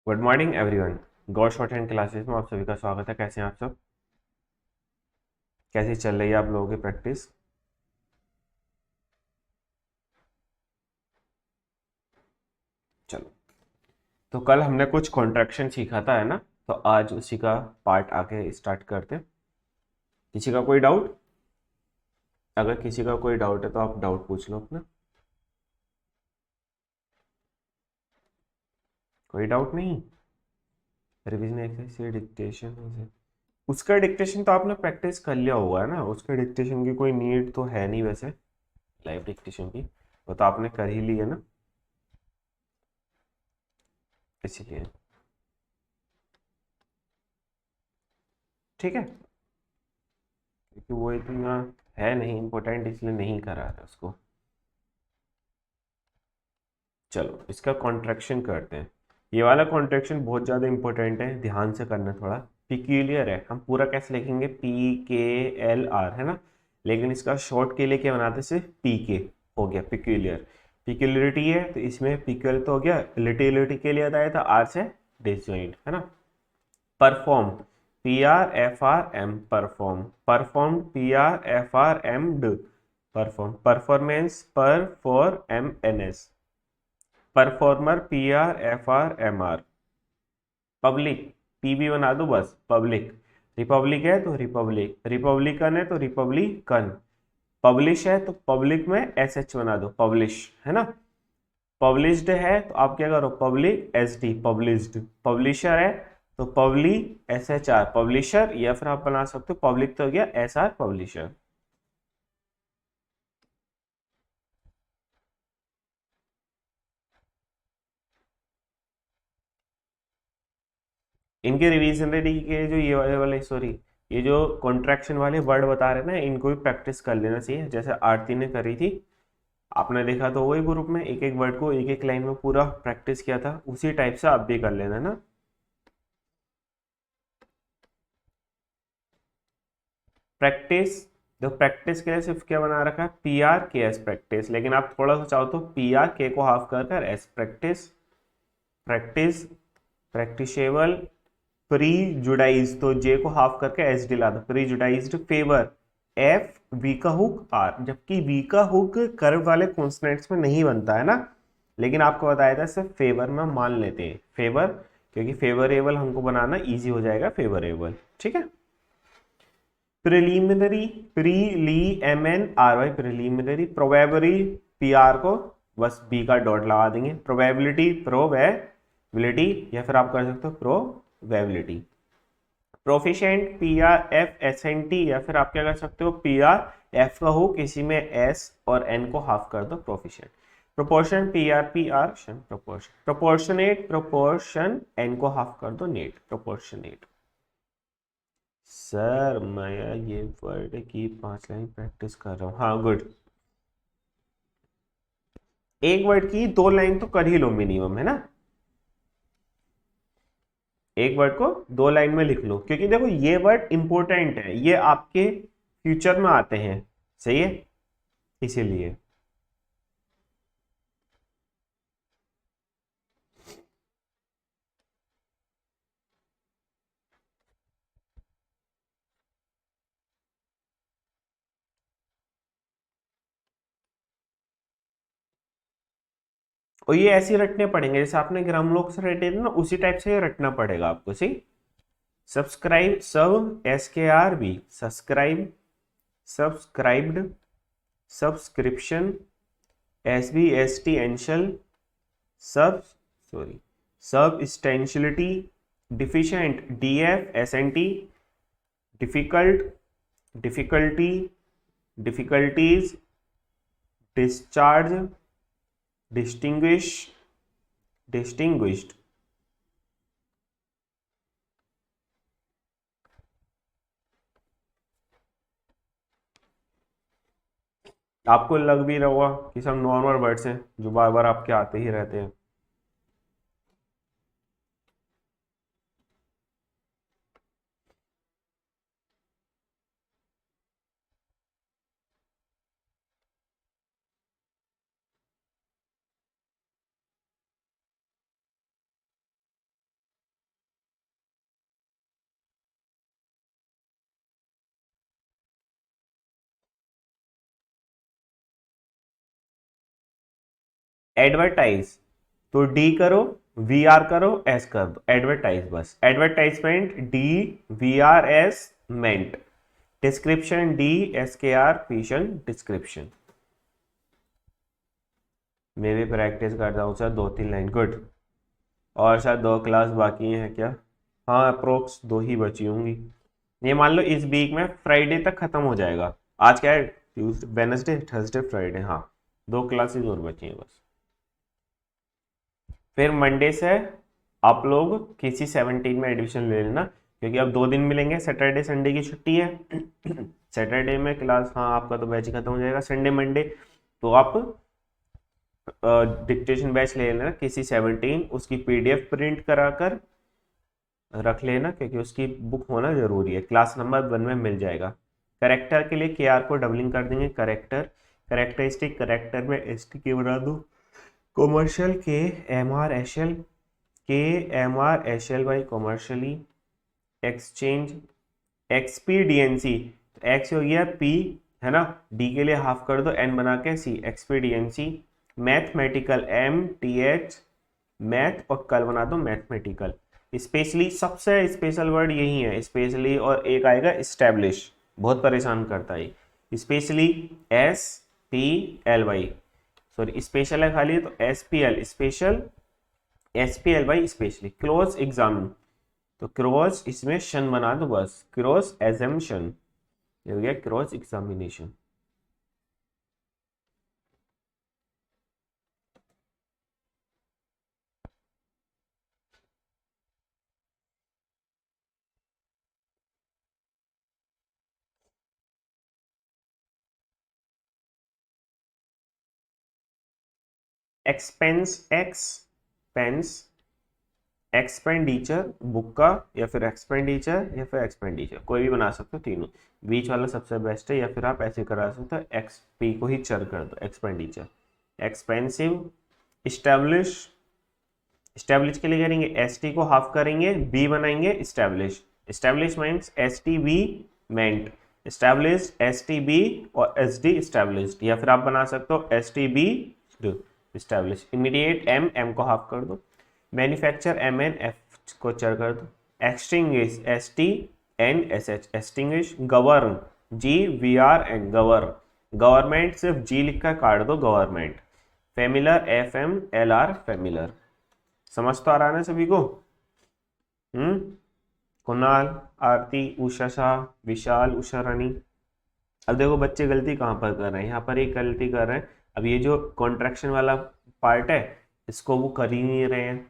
Good morning everyone. God short hand classes में आप सभी का स्वागत है। कैसे हैं आप सब? कैसी चल रही है आप लोगों की प्रैक्टिस? चलो, तो कल हमने कुछ कॉन्ट्रैक्शन सीखा था, है ना? तो आज उसी का पार्ट आगे स्टार्ट करते हैं। किसी का कोई डाउट? अगर किसी का कोई डाउट है तो आप डाउट पूछ लो अपना। कोई डाउट नहीं? Revision exercise dictation. उसका डिक्टेशन तो आपने प्रैक्टिस कर लिया होगा, है ना? उसके डिक्टेशन की कोई नीड तो है नहीं वैसे, लाइव डिक्टेशन की। वो तो आपने कर ही ली है ना, इसीलिए। ठीक है, क्योंकि वो इतना है नहीं इम्पोर्टेंट, इसलिए नहीं करा है उसको। चलो, इसका कॉन्ट्रैक्शन करते हैं। ये वाला कॉन्ट्रैक्शन बहुत ज़्यादा इंपॉर्टेंट है, ध्यान से करना थोड़ा। पिक्यूलियर है, हम पूरा कैसे लिखेंगे? PKLR, है ना? लेकिन इसका शॉर्ट के लिए क्या बनाते? सिर्फ PK हो गया पिक्यूलियर। पिक्यूलियरिटी है तो इसमें पिक्यूल तो हो गया, लिटिलिटी के लिए आता है तो R से डिसजॉइंट, है ना? Perform, PRFRM, perform. Perform, PRFRMD, perform. Performance, PERFORMNS। Performer, PRFRMR। Public, PB बना दो बस, पब्लिक। रिपब्लिक है तो रिपब्लिक, रिपब्लिकन है तो रिपब्लिकन। पब्लिश है तो पब्लिक में SH बना दो, पब्लिश, है ना? पब्लिश्ड है तो आप क्या करो? Public SD, published. पब्लिशर है तो पब्ली SHR, पब्लिशर। या फिर आप बना सकते हो, पब्लिक तो हो गया SR, पब्लिशर। इनके रिविजनरी के जो ये वाले सॉरी, ये जो कॉन्ट्रैक्शन वाले वर्ड बता रहे हैं ना, इनको भी प्रैक्टिस कर लेना चाहिए, जैसे आरती ने करी थी। आपने देखा तो वही ग्रुप में एक एक वर्ड को एक एक लाइन में पूरा प्रैक्टिस किया था, उसी टाइप से आप भी कर लेना ना। प्रैक्टिस, तो प्रैक्टिस के लिए सिर्फ क्या बना रखा है? PRKS, practice. लेकिन आप थोड़ा सा चाहो तो PRK को हाफ कर कर S, practice. Practice, practicable, prejudice, तो जे को हाफ करके एस दिला दो, prejudiced. Favour, F, V का हुक R, जबकि वी का हुक कर्व वाले कॉन्सोनेंट्स में नहीं बनता है ना, लेकिन आपको बताया था सिर्फ फेवर में मान लेते हैं, फेवर, क्योंकि फेवरेबल हमको बनाना इजी हो जाएगा, फेवरेबल। ठीक है। Preliminary, PRELIMNRY, preliminary. Probably, PR को बस B का डॉट लगा देंगे। प्रोबेबिलिटी, प्रोबेबिलिटी, या फिर आप कर सकते हो प्रोबेबिलिटी। प्रोफिशिएंट, PRFSNT, या फिर आप क्या कर सकते हो? PRF का हो किसी में S और N को हाफ कर दो, proficient. Proportion, PRPR, proportion. Proportionate, proportion, N को हाफ कर दो, नेट, प्रोपोर्शनेट। सर मैं ये वर्ड की 5 लाइन प्रैक्टिस कर रहा हूँ। हाँ, गुड। एक वर्ड की 2 लाइन तो कर ही लो मिनिमम, है ना? एक वर्ड को 2 लाइन में लिख लो, क्योंकि देखो ये वर्ड इंपॉर्टेंट है, ये आपके फ्यूचर में आते हैं, सही है, इसीलिए। और ये ऐसे ही रटने पड़ेंगे जैसे आपने ग्राम लोग से रटे थे ना, उसी टाइप से ये रटना पड़ेगा आपको, सही। Subscribe, sub SKRB, subscribe, subscribed, subscription, SBST, एंशल, sub, sorry, substantiality, deficient, DFSNT, difficult, difficulty, difficulties, discharge, distinguish, distinguished. आपको लग भी रहा होगा कि सब नॉर्मल वर्ड्स हैं जो बार बार आपके आते ही रहते हैं। एडवर्टाइज, तो डी करो, वी आर करो, एस कर दो, एडवर्टाइज, बस advertisement, D V R S ment, description, D S K R fission, description. मैं भी प्रैक्टिस करता हूँ सर, 2-3 लाइन, गुड। और सर 2 क्लास बाकी हैं क्या? हाँ, अप्रोक्स 2 ही बची होंगी। ये मान लो इस वीक में फ्राइडे तक खत्म हो जाएगा। आज क्या है, ट्यूसडे, वेनसडे, थर्सडे, फ्राइडे, हाँ 2 क्लासेस और बची हैं बस। फिर मंडे से आप लोग किसी 17 में एडमिशन ले लेना, क्योंकि अब 2 दिन मिलेंगे, सैटरडे संडे की छुट्टी है। सैटरडे में क्लास, हाँ आपका तो बैच खत्म हो जाएगा संडे मंडे, तो आप डिक्टेशन बैच ले लेना किसी 17, उसकी पीडीएफ प्रिंट कराकर रख लेना, क्योंकि उसकी बुक होना जरूरी है, क्लास नंबर 1 में मिल जाएगा। करेक्टर के लिए के आर को डबलिंग कर देंगे, करेक्टर, करेक्टरिस्टिक, करेक्टर में एस टी के बना दो, commercial K M R S L, K M R S L Y commercially, exchange, expediency, X हो गया पी, है ना, डी के लिए हाफ कर दो, एन बना के C, expediency, mathematical, M T H, math, और कल बना दो मैथमेटिकल। स्पेशली सबसे स्पेशल वर्ड यही है, स्पेशली, और एक आएगा स्टैब्लिश, बहुत परेशान करता है especially, S P L Y, sorry special है खाली, तो S P L special, S P L Y specially, close exam, तो क्रॉस इसमें शन बना दो बस, क्रॉस एजम्पशन, ये हो गया cross examination. Expense, expense, expenditure book का, या फिर एक्सपेंडिचर, या फिर एक्सपेंडिचर, कोई भी बना सकते हो तीनों, बीच वाला सबसे बेस्ट है, या फिर आप ऐसे करा सकते हो, एक्स पी को ही चर कर दो, एक्सपेंडिचर। एक्सपेंसिव, इस्टेब्लिश, इस्टेब्लिश के लिए करेंगे एस टी को हाफ करेंगे, बी बनाएंगे establish, establish means S T B ment, establish S T B और एस डी इस्टेब्लिश्ड, या फिर आप बना सकते हो S T B establish. Immediate, M, M को हाफ कर दो, मैन्युफैक्चर, एम एन, एफ को चर कर दो, extinguish, S T N S H, extinguish, govern, G V R N, govern, government सिर्फ जी लिख कर काट दो, government, familiar, F M L R, familiar. समझ तो आ रहा है ना सभी को? हम्म, कुणाल, आरती, उषा शाह, विशाल, उषा रानी। अब देखो बच्चे गलती कहाँ पर कर रहे हैं, यहाँ पर एक गलती कर रहे हैं, अब ये जो कॉन्ट्रैक्शन वाला पार्ट है, इसको वो कर ही नहीं रहे हैं।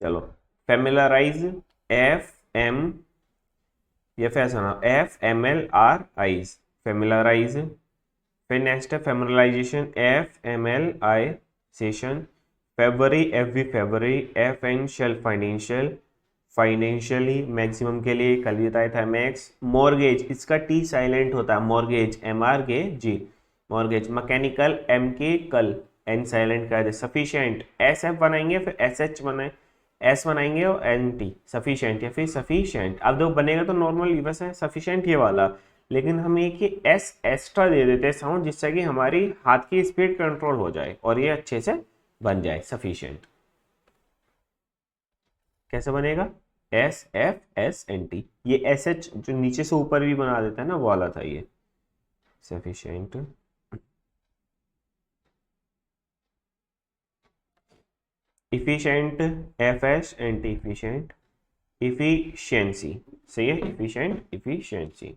चलो, फेमिलराइज, एफ एम, या फिर ऐसा ना, एफ एम एल आर आईज, फेमिलराइज। फिर नेक्स्ट है familiarization, F M L I सेशन, February, F V February, F N शेल फाइनेंशियल, फाइनेंशियली मैक्सिमम के लिए कल भी बताया था, मैक्स, मॉर्गेज, इसका टी साइलेंट होता है, मॉर्गेज, एम आर गे G, mortgage, mechanical, M K कल, एन साइलेंट कर दे, सफिशिएंट, एस एफ बनाएंगे, फिर एस एच बनाए, एस बनाएंगे और एन टी, सफिशिएंट या फिर सफिशिएंट, अब जो बनेगा तो नॉर्मल बस है सफिशिएंट ये वाला, लेकिन हम एक ही एस एक्स्ट्रा दे देते हैं साउंड, जिससे कि हमारी हाथ की स्पीड कंट्रोल हो जाए और ये अच्छे से बन जाए सफिशिएंट। कैसे बनेगा? S F S N T, ये एस एच जो नीचे से ऊपर भी बना देता है ना, वो वाला था ये sufficient, efficient, F S N T efficient, efficiency, सही है, इफिशिएंट, इफिशिएंसी।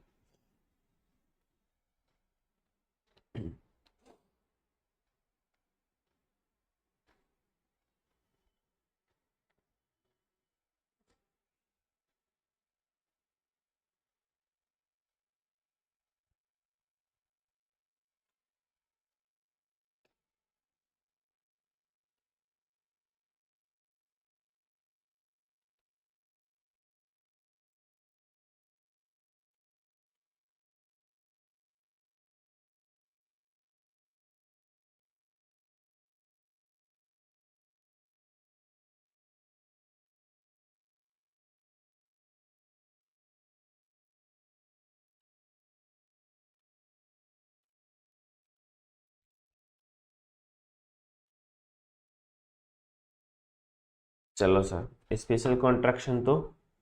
चलो सर, स्पेशल कॉन्ट्रैक्शन तो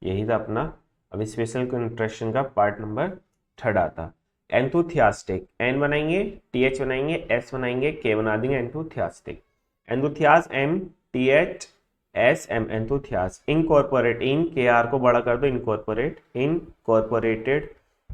यही था अपना। अब स्पेशल कॉन्ट्रैक्शन का पार्ट नंबर थर्ड आता। एंथुथियास्टिक, एन बनाएंगे, टी एच बनाएंगे, एस बनाएंगे, के बना देंगे, enthusiastic. Enthusiasm, M T H S M, enthusiasm. Incorporate, N K R को बड़ा कर दो, incorporate, incorporated,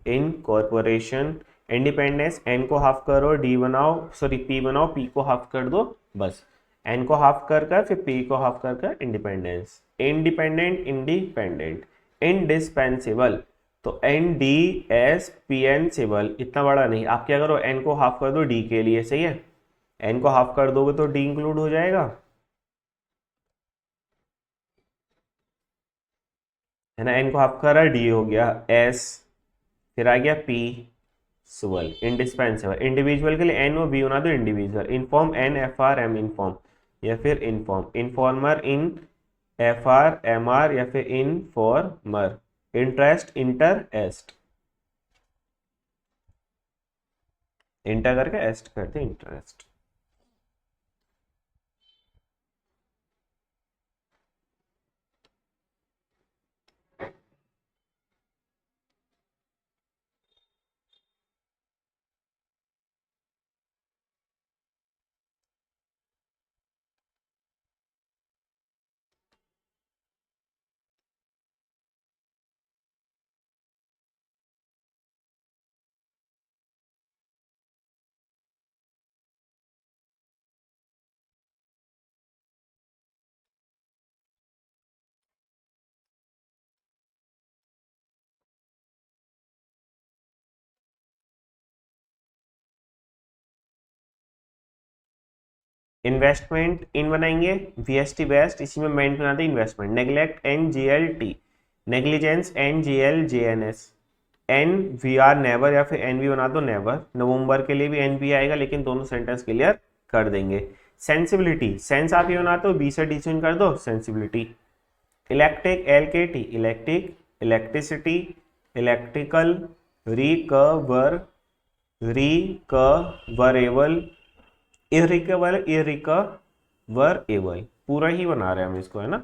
incorporation. Independence, N को हाफ करो, डी बनाओ, सॉरी पी बनाओ, पी को हाफ कर दो, बस। एन को हाफ कर कर फिर पी को हाफ कर कर इंडिपेंडेंस। Independent, independent. इंडिस्पेंसिबल, तो N D S P N sible, इतना बड़ा नहीं। आप क्या करो, एन को हाफ कर दो डी के लिए, सही है। एन को हाफ कर दोगे तो डी इंक्लूड हो जाएगा, है ना। एन को हाफ करा, डी हो गया, एस, फिर आ गया पी, सुअल। इंडिस्पेंसिबल, इंडिविजुअल के लिए एन और बी बना दो, individual. Inform, N F R M, inform, या फिर inform. Informer, N F R M R, या फिर informer. Interest, interest, inter करके एस्ट करते इंटरेस्ट। इन्वेस्टमेंट, इन बनाएंगे, वीएसटी वेस्ट, इसी में मेंट बनाते हैं investment. Neglect, N G L T. Negligence, N G L J N S. N V R never, या फिर एन वी बना दो नेवर। नवंबर के लिए भी एन वी आएगा, लेकिन दोनों सेंटेंस क्लियर कर देंगे। सेंसिबिलिटी, सेंस आप ये बनाते हो, बी से डिसीजन कर दो, sensibility. Electric, L K T, electric, electricity, electrical. Recover, recoverable, irrecover, irrecoverable. पूरा ही बना रहे हैं हम इसको, है ना।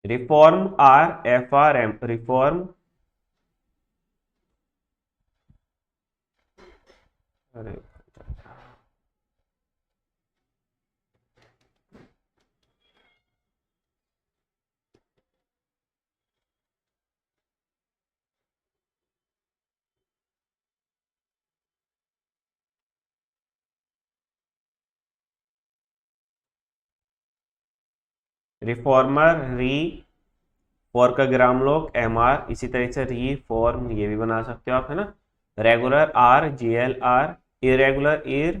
Reform, R F R M, reform. अरे, रिफॉर्मर, री, फॉर का ग्राम लोग, एम आर, इसी तरह से री फॉर्म ये भी बना सकते हो आप, है ना। Regular, R G L R. Irregular, ir,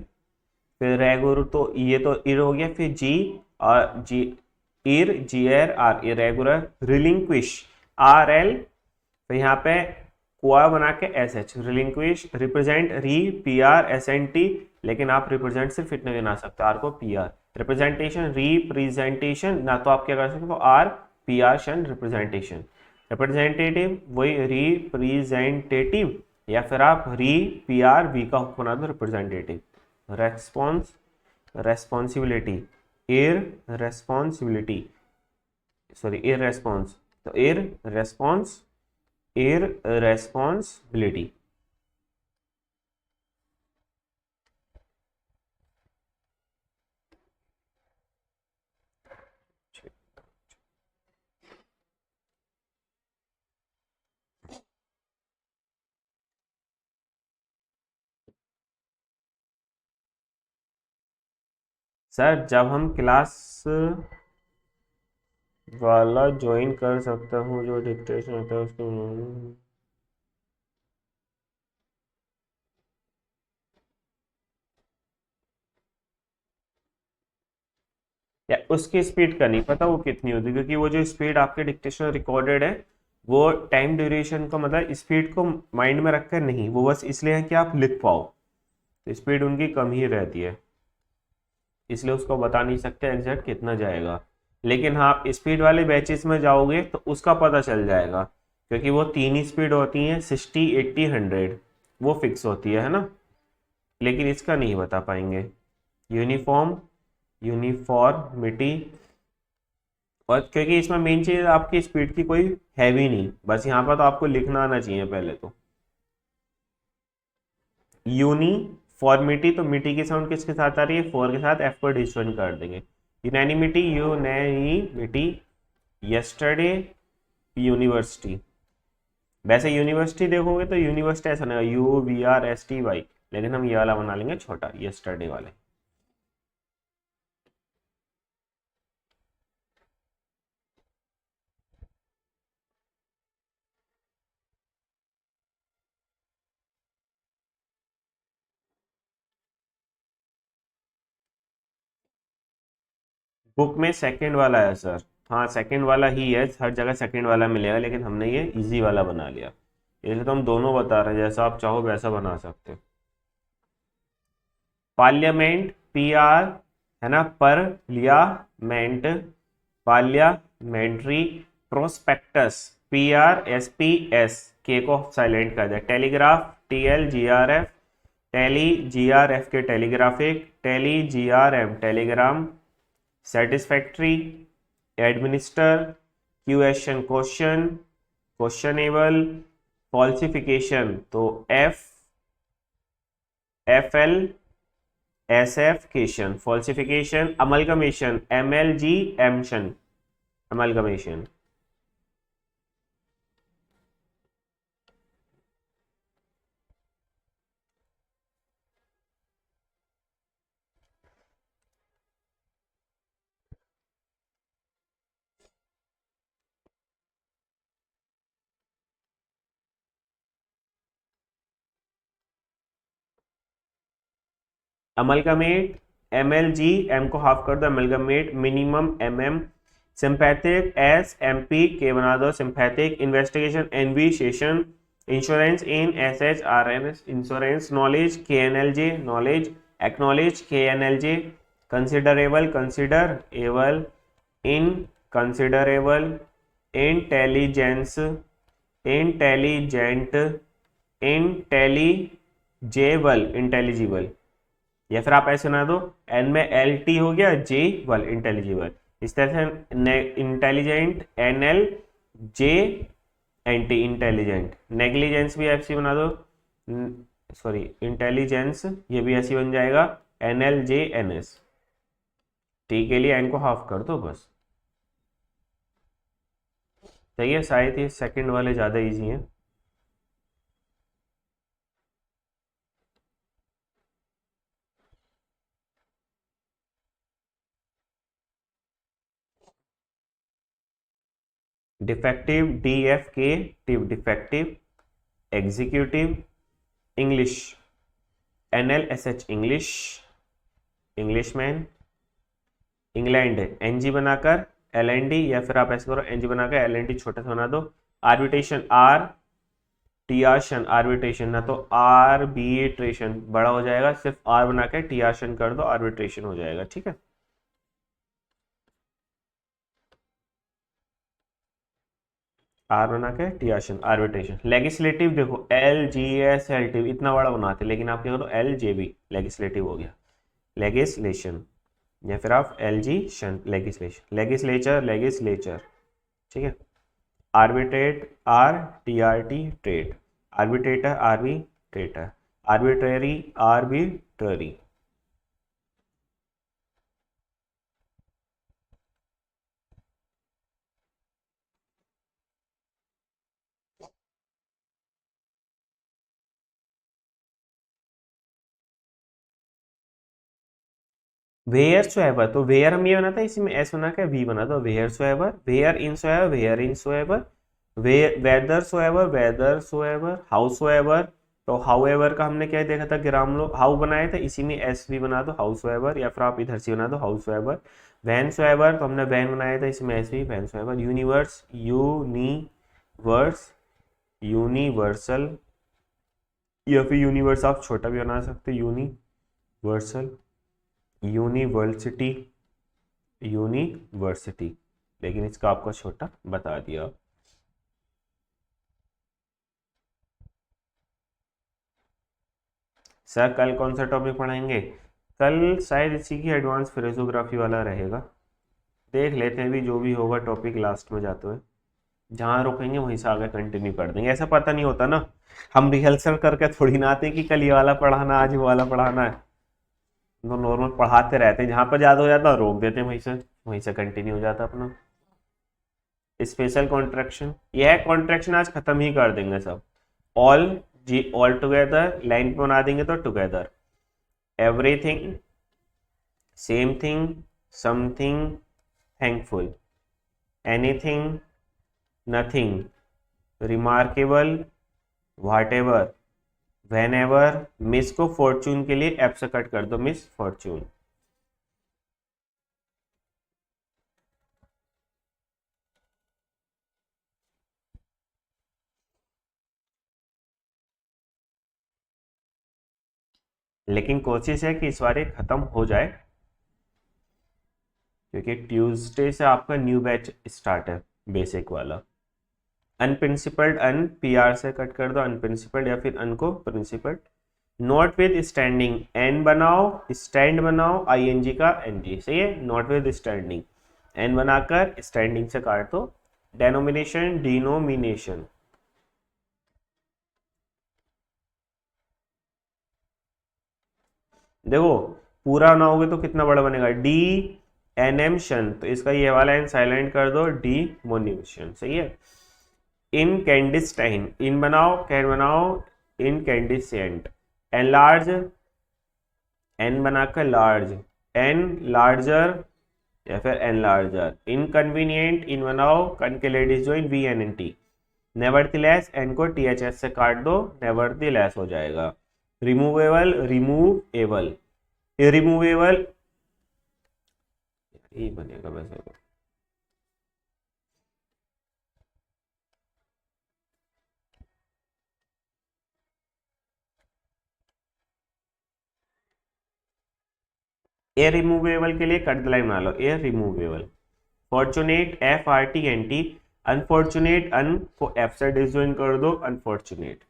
फिर रेगुलर तो ये तो इर हो गया, फिर जी और जी, ir G er R, irregular. Relinquish, R L, तो यहाँ पे कुआ बना के S H, relinquish. Represent, re P R S N T, लेकिन आप रिप्रेजेंट सिर्फ इतने बना सकते हो, आर को पी आर। रिप्रेजेंटेशन, रिप्रेजेंटेशन, ना तो आप क्या कर सकते हो, आर पी आर शन, रिप्रेजेंटेशन। रिप्रेजेंटेटिव, वही रिप्रेजेंटेटिव, या फिर आप री पी आर वी का हुक बना दो, representative. Response, responsibility, ir responsibility, sorry ir response, तो ir response, ir responsibility. Sir जब हम क्लास वाला ज्वाइन कर सकता हूँ, जो डिक्टेशन होता है उसको, या उसकी स्पीड का नहीं पता वो कितनी होती है, क्योंकि वो जो स्पीड आपके डिक्टेशन रिकॉर्डेड है वो टाइम ड्यूरेशन का मतलब स्पीड को माइंड में रखकर नहीं, वो बस इसलिए है कि आप लिख पाओ, तो स्पीड उनकी कम ही रहती है, इसलिए उसको बता नहीं सकते एग्जैक्ट कितना जाएगा। लेकिन हाँ, आप स्पीड वाले बैचेस में जाओगे तो उसका पता चल जाएगा, क्योंकि वो 3 ही स्पीड होती हैं, 60, 80, 100, वो फिक्स होती है ना। लेकिन इसका नहीं बता पाएंगे। यूनिफॉर्म, यूनिफॉर्मिटी, और क्योंकि इसमें मेन चीज आपकी स्पीड की कोई है भी नहीं, बस यहाँ पर तो आपको लिखना आना चाहिए पहले तो। यूनिफॉर्मिटी, तो मिटी की साउंड किसके साथ आ रही है, फोर के साथ, एफ को डिस्टर्न कर देंगे। Unanimity, unanimity, yesterday, university. वैसे यूनिवर्सिटी देखोगे तो यूनिवर्सिटी ऐसा नहीं, UVRSTY, लेकिन हम ये वाला बना लेंगे छोटा, यस्टरडे वाले। बुक में सेकंड वाला है सर। हाँ, सेकंड वाला ही है, हर जगह सेकंड वाला मिलेगा, लेकिन हमने ये इजी वाला बना लिया। इसलिए तो हम दोनों बता रहे हैं, जैसा आप चाहो वैसा बना सकते हो। पार्लियामेंट, PR, है ना, पार्लियामेंट, पार्लियामेंट्री। प्रोस्पेक्टस, PRSPS, के को साइलेंट कर दिया। टेलीग्राफ, TLGRF, टेली GRF के telegraphic, tele GRM telegram. Satisfactory, administer, question question, questionable, falsification, तो FL SF केशन, फॉल्सिफिकेशन, अमलगमेशन, MLG एमशन, अमलगमेशन। अमलगमेट, MLG, M को हाफ कर दो, amalgamate, minimum MM। Sympathetic, SMP, के बना दो sympathetic. Investigation, NV session. Insurance, N SHRNS insurance. Knowledge, KNLJ knowledge. Acknowledge, KNLJ। Considerable, consider able, in considerable. Intelligence, intelligent, intelligible, intelligible. या फिर आप ऐसे बना दो, N में LT हो गया, J वल, इंटेलिजिबल। इस तरह से इंटेलिजेंट, NLJNT, इंटेलिजेंट। नेग्लिजेंस भी ऐसी बना दो, सॉरी इंटेलिजेंस, ये भी ऐसी बन जाएगा, NLJNS। T के लिए N को हाफ कर दो बस। सही है, शायद ये सेकंड वाले ज़्यादा इजी हैं। Defective, DFK, defective. Executive, English, NLSH, English, Englishman. England, NG बनाकर LND, या फिर आप ऐसे करो, NG बनाकर LND छोटा सा बना दो। आर्बिट्रेशन, टियाशन, आर्बिट्रेशन, ना तो आर्बिट्रेशन बड़ा हो जाएगा, सिर्फ R बना के टियाशन कर दो, आर्बिट्रेशन हो जाएगा, ठीक है। R बना के टियाशन, आर्बिट्रेशन। लेगिस्लेटिव देखो, LGSLT इतना बड़ा बनाते, लेकिन आप क्या करो, LJB, लेगिस्लेटिव हो गया, लेगिस्लेशन। या फिर आप LG शन, लेगिस्लेशन, लेगिस्लेचर, लेगिस्लेचर, ठीक है। आर्बिट्रेट, RTRT, ट्रेट। Arbitrator, arbitrator. Arbitrary, arbitrary. Wheresoever, तो वेयर हम ये बनाते हैं, इसी में एस बना के V बना दो, wheresoever. Where in soever, where in soever. Whether soever, whether soever. Howsoever, तो हाउ एवर का हमने क्या देखा था, ग्राम लो, हाउ बनाया था, इसी में एस भी बना दो, हाउ सोएवर, या फिर आप इधर से बना दो, हाउ सोएवर। वैन सोएवर, तो हमने वैन बनाया था, इसमें एस भी, वैन सोएवर। यूनिवर्स, यूनिवर्स, यूनिवर्सल, या फिर यूनिवर्स आप छोटा भी बना सकते, यूनिवर्सल। University, university. लेकिन इसका आपको छोटा बता दिया। सर कल कौन सा टॉपिक पढ़ाएंगे? कल शायद इसी की एडवांस फ्रेजोग्राफी वाला रहेगा। देख लेते हैं भी, जो भी होगा टॉपिक लास्ट में जाते हुए, जहाँ रुकेंगे वहीं से आगे कंटिन्यू कर देंगे। ऐसा पता नहीं होता ना, हम रिहर्सल करके थोड़ी ना आते कि कल ये वाला पढ़ाना, आज वो वाला पढ़ाना है। तो नॉर्मल पढ़ाते रहते हैं, जहाँ पर ज़्यादा हो जाता है रोक देते हैं, वहीं से कंटिन्यू हो जाता है अपना। स्पेशल कॉन्ट्रैक्शन, यह कॉन्ट्रैक्शन आज खत्म ही कर देंगे सब। All, G all together, line पे बना देंगे तो together, everything, same thing, something, thankful, anything, nothing, remarkable, whatever, whenever. Miss को फॉर्चून के लिए एप से कट कर दो, मिस फॉर्चून। लेकिन कोशिश है कि इस बार ये खत्म हो जाए, क्योंकि ट्यूसडे से आपका न्यू बैच स्टार्ट है, बेसिक वाला। अनप्रिंसिपल्ड, अन पी आर से कट कर दो, अनप्रिंसिपल्ड, या फिर अन को principled. Notwithstanding, N बनाओ, स्टैंड बनाओ, आई एन जी का एन जी, सही है। नॉट विद स्टैंडिंग, एन बनाकर स्टैंडिंग से काट दो। डेनोमिनेशन, डिनोमिनेशन, देखो पूरा बनाओगे तो कितना बड़ा बनेगा, डी एन एम शन, तो इसका ये वाला एन साइलेंट कर दो, डी मोनिशन, सही है। इन कैंडिस्टाइन, इन बनाओ, कैन बनाओ, इन कैंडिसेंट। एन लार्ज, एन बनाकर लार्ज, एन लार्जर, या फिर एन लार्जर। इनकन्वीनियंट, इन बनाओ, कन के लेडीज जो in V N N T. Nevertheless, N को टी एच एस से काट दो, नेवर्थिलेस हो जाएगा। रिमूवेबल, रिमूव एबल, इरिमूवेबल, यही बनेगा वैसे तो। एयर रिमूवेबल के लिए कट लाइन बना लो, air removable. Fortunate, F R T N T, unfortunate, un को एफ से डिसजॉइन कर दो, unfortunate.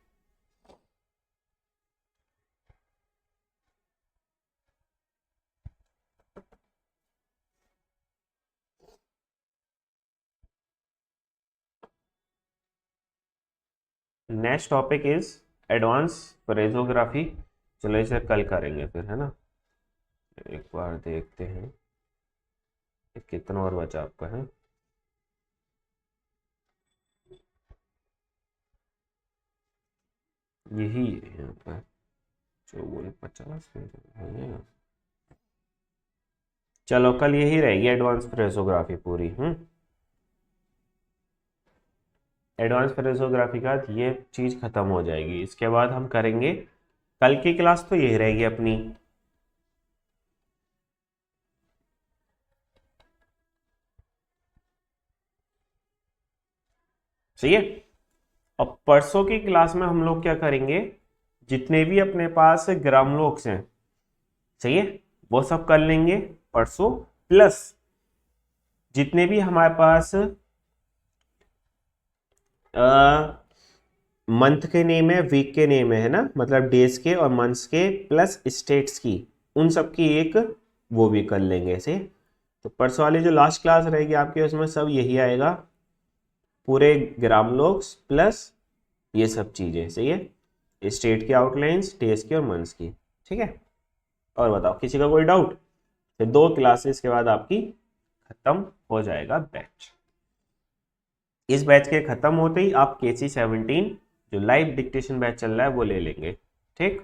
Next topic is advance phraseography. चलो इसे कल करेंगे फिर, है ना। एक बार देखते हैं कितना और बचा आपका है। यही है यहाँ पर, 54 50 है। चलो कल यही रहेगी एडवांस फ्रेजोग्राफी पूरी। एडवांस फ्रेजोग्राफी का ये चीज खत्म हो जाएगी, इसके बाद हम करेंगे कल की क्लास तो यही रहेगी अपनी। सही है। अब परसों की क्लास में हम लोग क्या करेंगे, जितने भी अपने पास ग्राम लोक्स हैं, सही है, वो सब कर लेंगे परसों। प्लस जितने भी हमारे पास मंथ के नेम है, वीक के नेम है ना, मतलब डेज के और मंथ्स के, प्लस स्टेट्स की, उन सब की एक वो भी कर लेंगे ऐसे। तो परसों वाली जो लास्ट क्लास रहेगी आपके, उसमें सब यही आएगा, पूरे ग्राम लोक्स प्लस ये सब चीज़ें, सही है। स्टेट की आउटलाइंस, डेज की और मंथ्स की, ठीक है। और बताओ किसी का कोई डाउट? फिर 2 क्लासेस के बाद आपकी खत्म हो जाएगा बैच। इस बैच के खत्म होते ही आप KC17 जो लाइव डिक्टेशन बैच चल रहा है वो ले लेंगे, ठीक।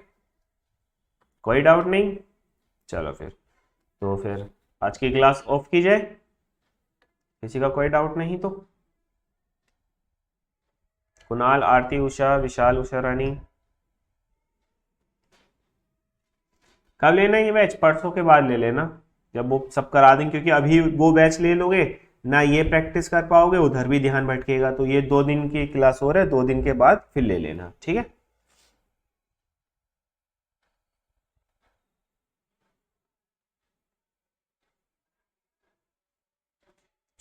कोई डाउट नहीं? चलो फिर, तो फिर आज की क्लास ऑफ की जाए, किसी का कोई डाउट नहीं तो। कुणाल, आरती, उषा, विशाल, उषा रानी, कब लेना ये बैच? परसों के बाद ले लेना, जब वो सब करा देंगे, क्योंकि अभी वो बैच ले लोगे ना, ये प्रैक्टिस कर पाओगे, उधर भी ध्यान भटकेगा। तो ये 2 दिन की क्लास हो रहा है, 2 दिन के बाद फिर ले लेना, ठीक है।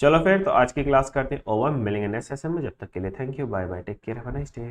चलो फिर तो आज की क्लास करते हैं ओवर, मिलेंगे नेक्स्ट सेशन में। जब तक के लिए thank you, bye bye, take care, have a nice day.